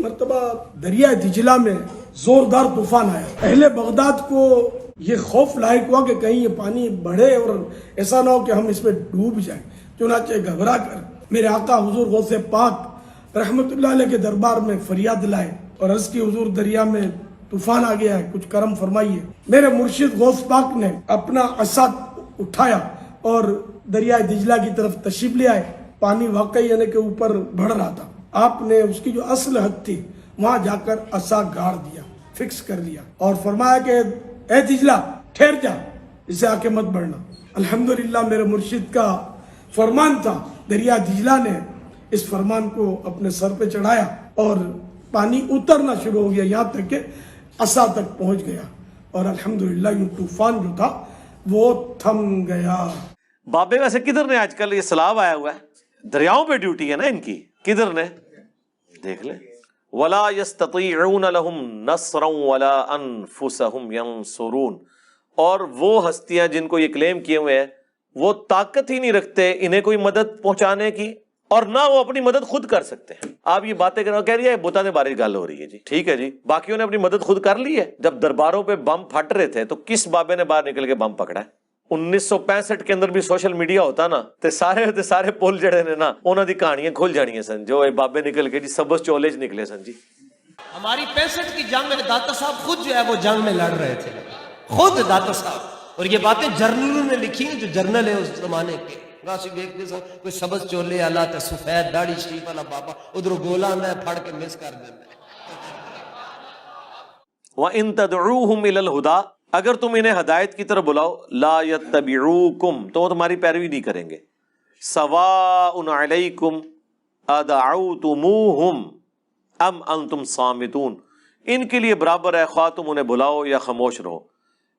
मरतबा दरिया दिजला में जोरदार तूफान आया। अहले बगदाद को ये खौफ लायक हुआ कि कहीं ये पानी बढ़े और ऐसा ना हो कि हम इसमें डूब जाएं। चुनाचे घबरा कर मेरे आका हुजूर गौसे पाक रहमतुल्लाह अलैह के दरबार में फरियाद लाए और अर्ज की हुजूर दरिया में तूफान आ गया है, कुछ करम फरमाइए। मेरे मुर्शिद गौस पाक ने अपना असा उठाया और दरिया दिजला की तरफ तशरीफ ले आए। पानी वाकई यानी के ऊपर बढ़ रहा था। आपने उसकी जो असल हद थी वहां जाकर असा गाड़ दिया, फिक्स कर दिया और फरमाया कि ए दिजला ठहर जा, इसे आके मत बढ़ना। अल्हम्दुलिल्लाह मेरे मुर्शिद का फरमान था, दरिया दिजला ने इस फरमान को अपने सर पे चढ़ाया और पानी उतरना शुरू हो गया, यहाँ तक कि असा तक पहुंच गया और अल्हम्दुलिल्लाह ये तूफान जो था वो थम गया। बाबे वैसे किधर ने आजकल ये सलाब आया हुआ है, दरियाओं पे ड्यूटी है ना इनकी, किधर ने देख ले। वला यस्ततीऊन लहुम नस्रन वला अनफुसहुम यंसुरून, और वो हस्तियां जिनको ये क्लेम किए हुए हैं वो ताकत ही नहीं रखते इन्हें कोई मदद पहुंचाने की, और ना वो अपनी मदद खुद कर सकते हैं। आप ये बातें कह रही है बुता ने बारे गल हो रही है जी, ठीक है जी, बाकियों ने अपनी मदद खुद कर ली है। जब दरबारों पे बम फट रहे थे तो किस बाबे ने बाहर निकल के बम पकड़ा है? 1965 के अंदर भी सोशल मीडिया होता ना ते सारे पुल जड़े ने ना उन्हों की कहानियां खुल जानियां सन, जो बाबे निकल के जी सबस चोले च निकले सन जी। हमारी 65 की जंग में दाता साहब खुद जो है वो जंग में लड़ रहे थे, खुद दाता साहब, और ये बातें जर्नलों ने लिखी जो जर्नल है उस जमाने के। कोई सबस चोले आला ते सफेद दाढ़ी शरीफ वाला बाबा उधर गोला आंदा है फड़ के मिस कर देता है। व इन तदऊहुम इलल हुदा, अगर तुम इन्हें हदायत की तरफ बुलाओ, ला यत्तबिऊकुम, तो वो तुम्हारी पैरवी नहीं करेंगे। सवाउन अलैकुम अदअउतुमूहुम अम अंतुम सामितून, इनके लिए बराबर है ख्वाह तुम उन्हें बुलाओ या खामोश रहो।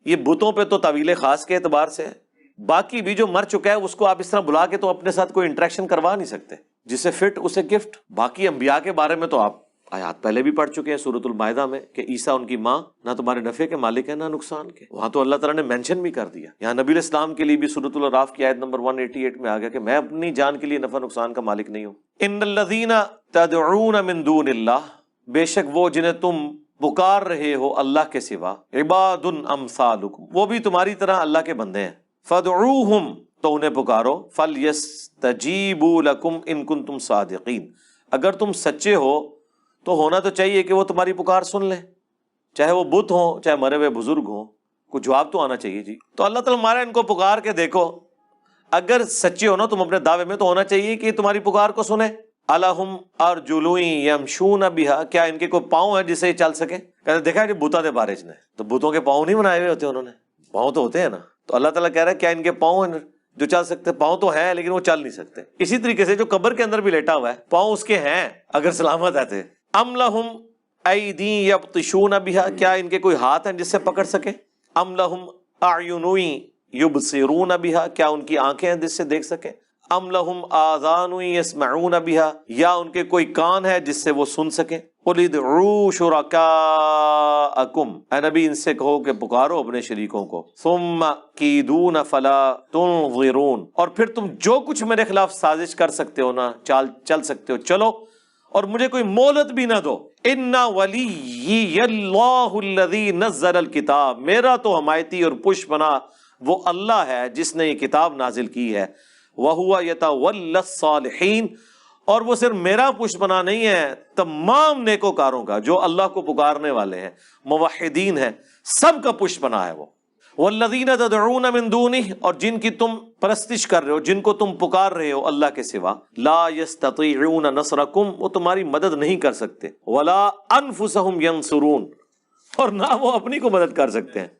ये बुतों पे तो तावील खास के एतबार से है, बाकी भी जो मर चुका है उसको आप इस तरह बुला के तो अपने साथ कोई इंटरेक्शन करवा नहीं सकते, जिसे फिट उसे गिफ्ट। बाकी अंबिया के बारे में तो आप आयात पहले भी पढ़ चुके हैं सूरतुल माइदा में कि ईसा उनकी माँ ना तुम्हारे नफे के मालिक है ना नुकसान के, वहां तो अल्लाह ताला ने मेंशन भी कर दिया। यहाँ नबी इस्लाम के लिए भी सूरतुल अराफ की आयत नंबर 188 में आ गया कि मैं अपनी जान के लिए नफा नुकसान का मालिक नहीं हूँ। इन्नल्लज़ीना तदऊन मिन दूनिल्लाह, बेशक वो जिन्हें तुम पुकार रहे हो अल्लाह के सिवा, इबादुन अमसालुकुम, वो भी तुम्हारी तरह अल्लाह के बंदे हैं। फदऊहुम, तो उन्हें पुकारो, फलयस्तजीबू लकुम इन कुंतुम सादिकीन, अगर तुम सच्चे हो तो होना तो चाहिए कि वो तुम्हारी पुकार सुन ले, चाहे वो बुत हो चाहे मरे हुए बुजुर्ग हो, कुछ जवाब तो आना चाहिए जी। तो अल्लाह ताला हमारा इनको पुकार के देखो, अगर सच्चे हो ना तुम अपने दावे में, तो होना चाहिए कि तुम्हारी पुकार को सुने। अलहुम अर्जुलुन यमशून बिहा, क्या इनके कोई पाँव है जिससे चल सके? कहते देखा है बुता दे बारे ने, तो बुतों के पाँव नहीं बनाए हुए होते उन्होंने, पाँव तो होते हैं ना। तो अल्लाह ताला कह रहा है क्या इनके पाँव हैं जो चल सकते? पाँव तो हैं लेकिन वो चल नहीं सकते। इसी तरीके से जो कब्र के अंदर भी लेटा हुआ है पाँव उसके हैं अगर सलामत है। अम लहुम ऐदी यब्तिशून बिहा, क्या इनके कोई हाथ हैं जिससे पकड़ सके? अम लहुम अयुनुन युबसिरून बिहा, क्या उनकी आंखें हैं जिससे देख सके? अम लहुम आज़ानुन यस्मऊन बिहा, या उनके कोई कान है जिससे वो सुन सके? कुल इदऊ शुरकाअकुम, ऐ नबी इनसे कहो कि पुकारो अपने शरीकों को। सुम्मा कीदून फला तुनज़िरून, और फिर तुम जो कुछ मेरे खिलाफ साजिश कर सकते हो ना, चल सकते हो, चलो, और मुझे कोई मोहलत भी ना दो। इन्ना वलिय्यल्लाहु अल्लज़ी नज़्ज़लल किताब, मेरा तो हमायती और पुष्पना वो अल्लाह है जिसने ये किताब नाजिल की है। वहुवा यतवल्लस सालिहीन, और वो सिर्फ मेरा पुष्पना नहीं है, तमाम नेकोकारों का, जो अल्लाह को पुकारने वाले हैं, मुवहिदीन है, सबका पुष्पना है वो। वल्लज़ीना तदऊन मिन दूनिही, और जिनकी तुम परस्तिश कर रहे हो, जिनको तुम पुकार रहे हो अल्लाह के सिवा, ला यस्ततीऊन नसरकुम, वो तुम्हारी मदद नहीं कर सकते, वला अनफुसहुम यंसुरून, और ना वो अपनी को मदद कर सकते हैं।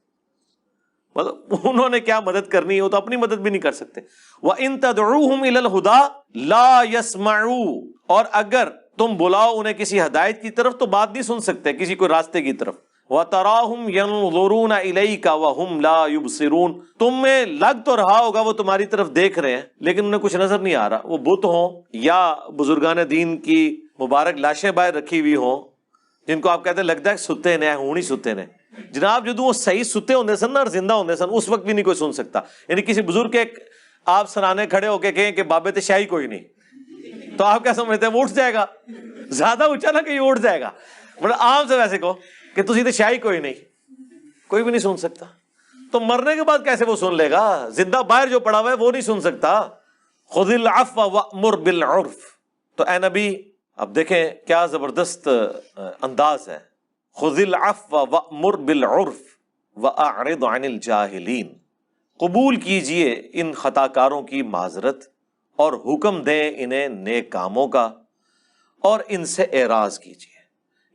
मतलब उन्होंने क्या मदद करनी है, वो तो अपनी मदद भी नहीं कर सकते। व इन तदऊहुम इलल हुदा ला यस्मऊ, और अगर तुम बुलाओ उन्हें किसी हदायत की तरफ तो बात नहीं सुन सकते, किसी को रास्ते की तरफ। व तराहुम यंजुरून इलैका व हुम ला युबसिरून, तुम्हें लग तो रहा होगा वो तुम्हारी तरफ देख रहे हैं लेकिन उन्हें कुछ नजर नहीं आ रहा। वो बुत हो या बुजुर्गान दीन की मुबारक लाशें बाहर रखी हुई हो, जिनको आप कहते लगता है सुते ने, हूं ही सुते ने। जनाब जो वो सही सुते होंगे सन और जिंदा होंगे सन, उस वक्त भी नहीं कोई सुन सकता। यानी किसी बुजुर्ग के आप सराहने खड़े होके कहें कि बाबे ते शाही कोई नहीं, تو آپ کیا سمجھتے ہیں وہ اٹھ جائے گا؟ زیادہ اونچا نہ کہ یہ اٹھ جائے گا. مطلب عام سے ویسے کہو کہ تسی تے شاہی کوئی نہیں، کوئی بھی نہیں سن سکتا. تو مرنے کے بعد کیسے وہ سن لے گا؟ زندہ باہر جو پڑا ہوا ہے وہ نہیں سن سکتا. خذ العفو وامر بالعرف. تو اے نبی اب دیکھیں کیا زبردست انداز ہے. خذ العفو وامر بالعرف واعرض عن الجاہلین. قبول کیجئے ان خطا کاروں کی معذرت اور حکم دیں انہیں نیک کاموں کا اور ان سے اعراض کیجئے.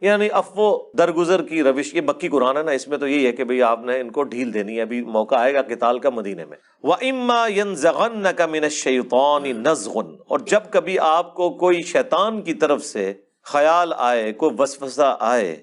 یعنی عفو درگزر کی روش، یہ مکی قرآن ہے نا، اس میں تو یہی ہے کہ بھئی آپ نے ان کو ڈھیل دینی ہے. ابھی موقع آئے گا قتال کا مدینے میں. وَإِمَّا يَنزَغَنَّكَ مِنَ الشَّيْطَانِ نَزْغٌ. اور جب کبھی آپ کو کوئی شیطان کی طرف سے خیال آئے، کوئی وسوسہ آئے،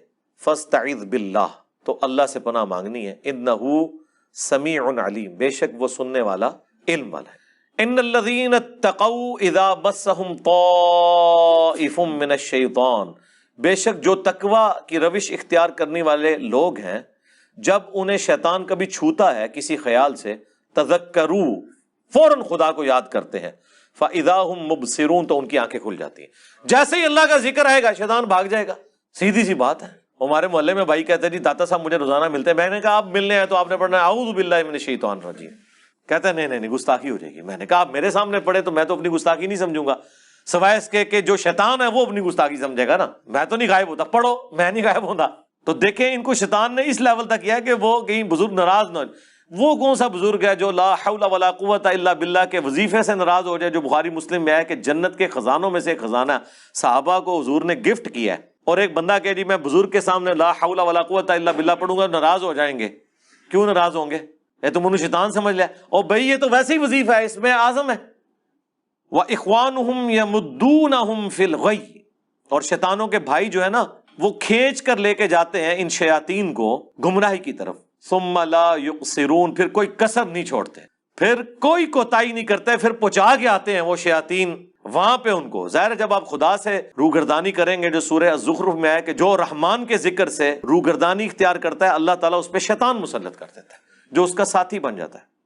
فَاسْتَعِذْ بِاللَّهِ. تو اللہ سے پناہ مانگنی ہے. إِنَّهُ سَمِيعٌ عَلِيمٌ. بے شک وہ سننے والا، علم والا ہے. إِنَّ الَّذِينَ اتَّقَوْا إِذَا مَسَّهُمْ طَائِفٌ مِّنَ الشَّيْطَانِ. بے شک جو تقوی کی روش اختیار کرنے والے لوگ ہیں، جب انہیں شیطان کبھی چھوتا ہے کسی خیال سے، تذکروا فوراً خدا کو یاد کرتے ہیں. فَإِذَا هُمْ مُبْصِرُونَ. تو ان کی آنکھیں کھل جاتی ہیں. جیسے ہی اللہ کا ذکر آئے گا شیطان بھاگ جائے گا. سیدھی سی بات ہے. ہمارے محلے میں بھائی کہتے ہیں جی داتا صاحب مجھے روزانہ ملتے ہیں. میں نے کہا آپ ملنے ہیں تو آپ نے پڑھنا ہے اعوذ باللہ من الشیطان الرجیم. کہتے ہیں نہیں گستاخی ہو جائے گی. میں نے کہا آپ میرے سامنے پڑھے تو میں تو اپنی گستاخی نہیں سمجھوں گا، سوائے اس کے کہ جو شیطان ہے وہ اپنی گستاخی سمجھے گا نا. میں تو نہیں غائب ہوتا، پڑھو، میں نہیں غائب ہوتا. تو دیکھیں ان کو شیطان نے اس لیول تک کیا کہ وہ کہیں بزرگ ناراض نہ ہو. وہ کون سا بزرگ ہے جو لا حول ولا قوت الا باللہ کے وظیفے سے ناراض ہو جائے؟ جو بخاری مسلم میں ہے کہ جنت کے خزانوں میں سے ایک خزانہ صحابہ کو حضور نے گفٹ کیا ہے، اور ایک بندہ کہ جی میں بزرگ کے سامنے لا حول ولا قوت الا باللہ پڑھوں گا، ناراض ہو جائیں گے. کیوں ناراض ہوں گے؟ یہ تو منو شیطان سمجھ لیا. اور بھائی یہ تو ویسے ہی وظیفہ ہے، اس میں اعظم ہے. وَإِخْوَانُهُمْ يَمُدُّونَهُمْ فِي الْغَيِّ. اور شیطانوں کے بھائی جو ہے نا وہ کھینچ کر لے کے جاتے ہیں ان شیاطین کو گمراہی کی طرف. ثُمَّ لَا يُقْصِرُونَ. پھر کوئی کسر نہیں چھوڑتے، پھر کوئی کوتاہی نہیں کرتے، پھر پہنچا کے آتے ہیں وہ شیاطین وہاں پہ ان کو. ظاہر ہے جب آپ خدا سے روگردانی کریں گے، جو سورہ الزخرف میں ہے کہ جو رحمان کے ذکر سے روگردانی اختیار کرتا ہے اللہ تعالیٰ اس پہ شیطان مسلط کر دیتا ہے جو اس کا ساتھی بن جاتا ہے.